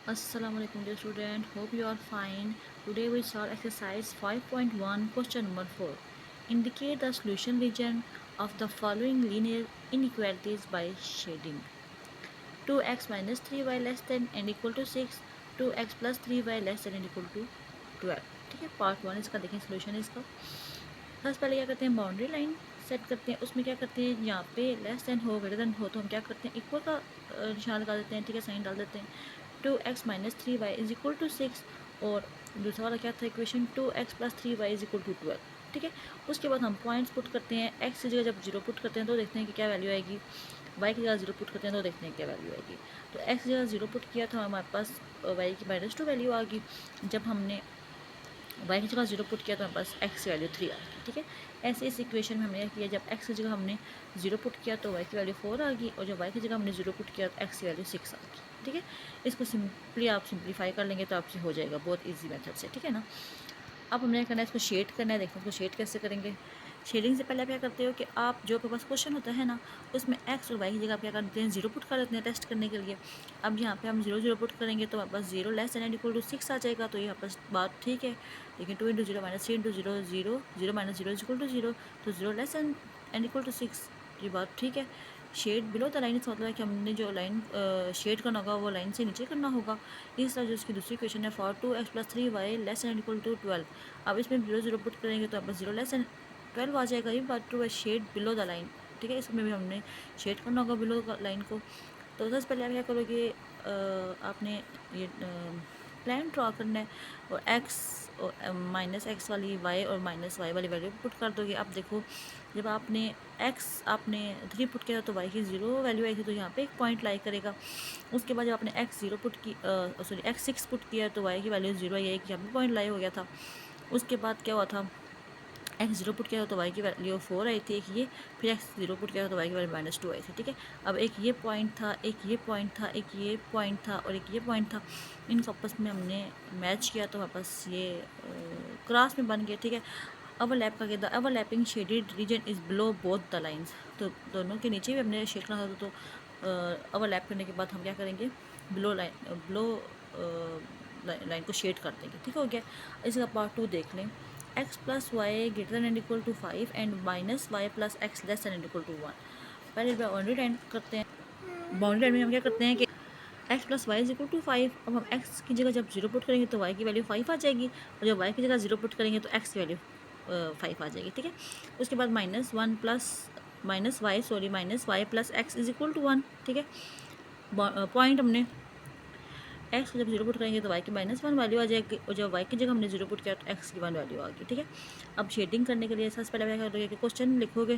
Assalamualaikum dear student, hope you are fine. Today we solve exercise 5.1 question number 4. Indicate the solution region of the following linear inequalities by shading. 2x minus 3y less than and equal to 6, 2x plus 3y less than and equal to 12. ठीक है, part 1 इसका देखें solution इसका। सबसे पहले क्या करते हैं, बाउंड्री लाइन सेट करते हैं। उसमें क्या करते हैं, यहाँ पे लेस देन हो ग्रेटर देन हो तो हम क्या करते हैं, इक्वल का निशान लगा देते हैं। ठीक है, साइन डाल देते हैं। 2x minus 3y is equal to 6 और दूसरा वाला क्या था equation, 2x plus 3y is equal to 12। ठीक है, उसके बाद हम पॉइंट्स पुट करते हैं। x की जगह जब 0 पुट करते हैं तो देखते हैं कि क्या वैल्यू आएगी, y की जगह 0 पुट करते हैं तो देखते हैं क्या वैल्यू आएगी। तो x की जगह 0 पुट किया था, हमारे पास y की -2 वैल्यू आ गई। जब हमने y की जगह 0 पुट किया तो हमारे पास x की वैल्यू 3 आ गई। ठीक है, ऐसे इस इक्वेशन में हमने क्या किया, जब x की जगह हमने 0 पुट किया तो y की वैल्यू 4 आ गई और जब y की जगह हमने 0 पुट किया तो x की वैल्यू 6 आ गई। ठीक है, इसको सिंपली आप सिंप्लीफाई कर लेंगे तो आपसे हो जाएगा बहुत ईजी मेथड से। ठीक है ना, अब हमने क्या करना है, इसको शेड करना है। देखो इसको शेड कैसे करेंगे। शेडिंग से पहले आप क्या करते हो कि आप जो आपके पास क्वेश्चन होता है ना, उसमें एक्स और वाई की जगह आप क्या करते हैं, 0 पुट कर देते हैं टेस्ट करने के लिए। अब यहाँ पे हम 0 पुट करेंगे तो हमारे पास 0 less than and equal to 6 आ जाएगा। तो यहाँ पर बात ठीक है, लेकिन 2 into 0 minus 3 into 0 0, 0 minus 0 is equal to 0, तो 0 लेस एंड इक्वल टू 6, ये बात ठीक है। शेड बिलो द लाइन, इसका मतलब है कि हमने जो लाइन शेड करना होगा वो लाइन से नीचे करना होगा। इस तरह जो इसकी दूसरी क्वेश्चन है, for 2x plus 3y less and equal to 12। अब इसमें 0 पुट करेंगे तो आप 0 लेस एंड 12 आ जाएगा। ये बात ट्रू है, शेड बिलो द लाइन। ठीक है, इसमें भी हमने शेड करना होगा बिलो लाइन को। तो सबसे पहले आप क्या करोगे, आपने ये प्लान ड्रॉ करना है और एक्स और माइनस एक्स वाली वाई और माइनस वाई वाली वैल्यू पुट कर दोगे। अब देखो, जब आपने एक्स आपने 3 पुट किया तो वाई की 0 वैल्यू आई थी, तो यहाँ पे एक पॉइंट लाई करेगा। उसके बाद जब आपने एक्स 0 पुट की सॉरी एक्स 6 पुट किया तो वाई की वैल्यू 0 आई है कि यहाँ पे पॉइंट लाई हो गया था। उसके बाद क्या हुआ था, एक्स 0 पुट किया तो वाई की वैल्यू 4 आई थी एक ये, फिर एक्स 0 पुट किया तो वाई की वैल्यू -2 आई थी। ठीक है, अब एक ये पॉइंट था, एक ये पॉइंट था, एक ये पॉइंट था और एक ये पॉइंट था। इनको आपस में हमने मैच किया तो वापस ये क्रॉस में बन गया। ठीक है, ओवरलैप का the overlapping shaded region is below both the lines. तो दोनों के नीचे भी हमने शेड करना था, तो ओवरलैप करने के बाद हम क्या करेंगे, बिलो लाइन को शेड कर देंगे। ठीक हो गया, इसका पार्ट 2 देख लें। X plus y greater than and equal to 5 and minus y plus x less than and equal to 1। पहले बाउंड्री लाइन करते हैं। बाउंड्री लाइन में हम क्या करते हैं कि x plus y is equal to 5। अब हम एक्स की जगह जब 0 पुट करेंगे तो वाई की वैल्यू 5 आ जाएगी और जब वाई की जगह 0 पुट करेंगे तो एक्स की वैल्यू 5 आ जाएगी। ठीक है, उसके बाद minus y plus x is equal to 1। ठीक है, पॉइंट हमने एक्स को जब 0 पुट करेंगे तो वाई की -1 वैल्यू आ जाएगी और जब वाई की जगह हमने 0 पुट किया तो एक्स की 1 वैल्यू आ गई। ठीक है, अब शेडिंग करने के लिए सबसे पहले क्या करोगे कि क्वेश्चन लिखोगे।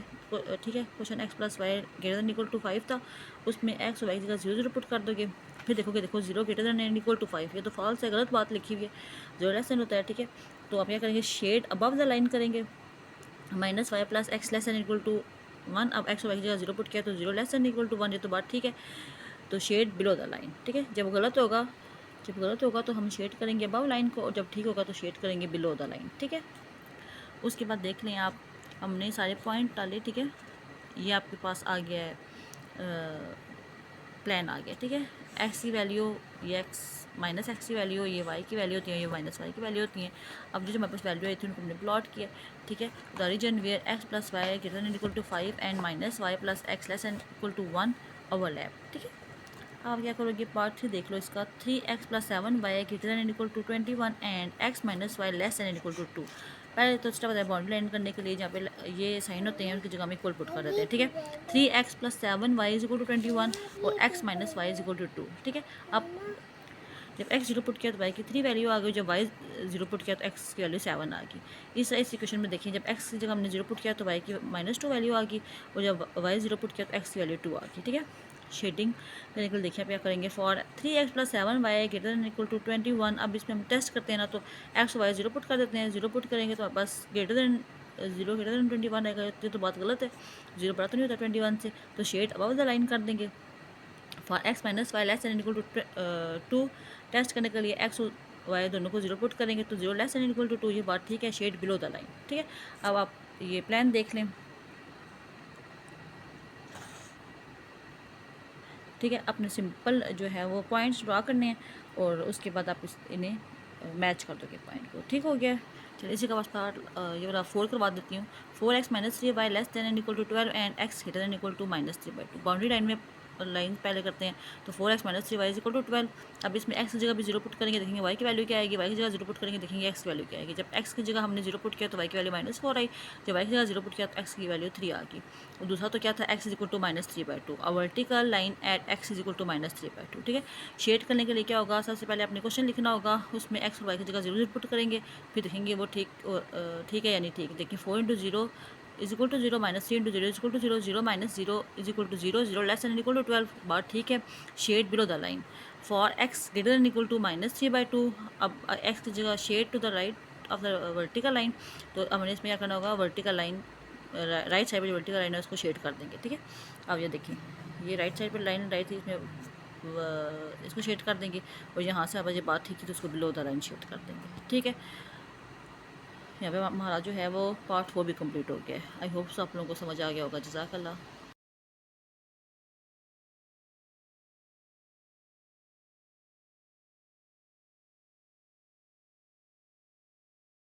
ठीक है, question x plus y greater than equal to 5 था, उसमें एक्स और वाई की जगह 0 पुट कर दोगे। फिर देखोगे, देखो 0 greater than and equal to 5, ये तो फॉल्स है, गलत बात लिखी हुई है, 0 लेस देन होता है। ठीक है, तो आप क्या करेंगे, शेड अबव द लाइन करेंगे, minus y plus x less than equal to 1। अब एक्स और वाई की जगह 0 पुट किया तो 0 लेस देन इक्वल टू 1, ये तो बात ठीक है। तो शेड बिलो द लाइन। ठीक है, जब गलत होगा तो हम शेड करेंगे अबव लाइन को और जब ठीक होगा तो शेड करेंगे बिलो द लाइन। ठीक है, उसके बाद देख लें आप, हमने सारे पॉइंट डाले। ठीक है, ये आपके पास आ गया है, प्लान आ गया। ठीक है, एक्स की वैल्यू ये एक्स माइनस एक्स की वैल्यू, ये वाई की वैल्यू होती है, ये माइनस वाई की वैल्यू होती है। अब जो हमारे पास वैल्यू आई थी उनको हमने प्लॉट किया। ठीक है, the region where x plus y greater than equal to 5 and minus y plus x less than equal to 1 overlap. ठीक है, आप क्या करोगे, पार्ट 3 देख लो इसका। 3x plus 7 y greater than equal to 21 and x minus y less than equal to 2। पहले तो स्टेप बताया, बाउंड्री लाइन करने के लिए जहाँ पे ये साइन होते हैं उनकी जगह में इक्वल पुट कर देते हैं। ठीक है, 3x plus 7 y is equal to 21 और x minus y is equal to 2। ठीक है, अब जब x 0 पुट किया तो y की 3 वैल्यू आ गई, जब y 0 पुट किया तो x की वैल्यू 7 आ गई। इस इक्वेशन में देखिए, जब x की जगह हमने 0 पुट किया तो y की -2 वैल्यू आ गई और जब y 0 पुट किया तो x की वैल्यू 2 आ गई। ठीक है, शेडिंग करने के लिए देखिए आप क्या करेंगे, for 3x plus 7 y greater than equal to 21। अब इसमें हम टेस्ट करते हैं ना, तो x वाई 0 पुट कर देते हैं। 0 पुट करेंगे तो बस ग्रेटर देन 0 ग्रेटर देन 21 आएगा, ये तो बात गलत है, 0 बड़ा तो नहीं होता 21 से, तो शेड अबव द लाइन कर देंगे। For x minus y less and equal to 2 test करने के लिए एक्स वाई दोनों को 0 पुट करेंगे तो 0 लेस एन इक्वल टू 2, ये बात ठीक है, शेड बिलो द लाइन। ठीक है, अब आप ये प्लान देख लें। ठीक है, अपने सिंपल जो है वो पॉइंट्स ड्रा करने हैं और उसके बाद आप इन्हें मैच कर दोगे पॉइंट को। ठीक हो गया। चलिए इसी का वास्ता ये वाला 4 करवा देती हूँ। 4x minus 3y less than and equal to 12 and x greater than equal to -3/2। Boundary line में लाइन पहले करते हैं, तो 4x minus 3y is equal to 12। अब इसमें x की जगह भी 0 पुट करेंगे, देखेंगे y की वैल्यू क्या आएगी। y की जगह 0 पुट करेंगे, देखेंगे x की वैल्यू क्या आएगी। जब x की जगह हमने 0 पुट किया तो y की वैल्यू -4 आई। जब y की जगह 0 पुट किया तो x की वैल्यू 3 आ गई। और दूसरा तो क्या था, x is equal to -3/2। A vertical line at x is equal to -3/2। ठीक है, शेड करने के लिए क्या होगा, सबसे पहले अपने क्वेश्चन लिखना होगा, उसमें x और y की जगह 0 पुट करेंगे, फिर देखेंगे वो ठीक है या नहीं ठीक। देखिए 4 into 0 is equal to 0 minus 3 into 0 is equal to 0, 0 minus 0 is equal to 0, 0 less than equal to 12। बात ठीक है। Shade below the line for x greater than equal to -3/2। अब x की जगह shade to the right of the vertical line, तो हमें इसमें क्या करना होगा, वर्टिकल लाइन राइट साइड पर जो वर्टिकल लाइन है उसको शेड कर देंगे। ठीक है, अब ये देखिए ये राइट साइड पर लाइन राइट थी, इसमें इसको शेड कर देंगे, और यहाँ से अब ये बात ठीक है तो उसको बिलो द लाइन शेड कर देंगे। ठीक है, यहाँ पे हमारा जो है वो पार्ट 4 भी कंप्लीट हो गया है। आई होप सो आप लोगों को समझ आ गया होगा। जज़ाकल्लाह।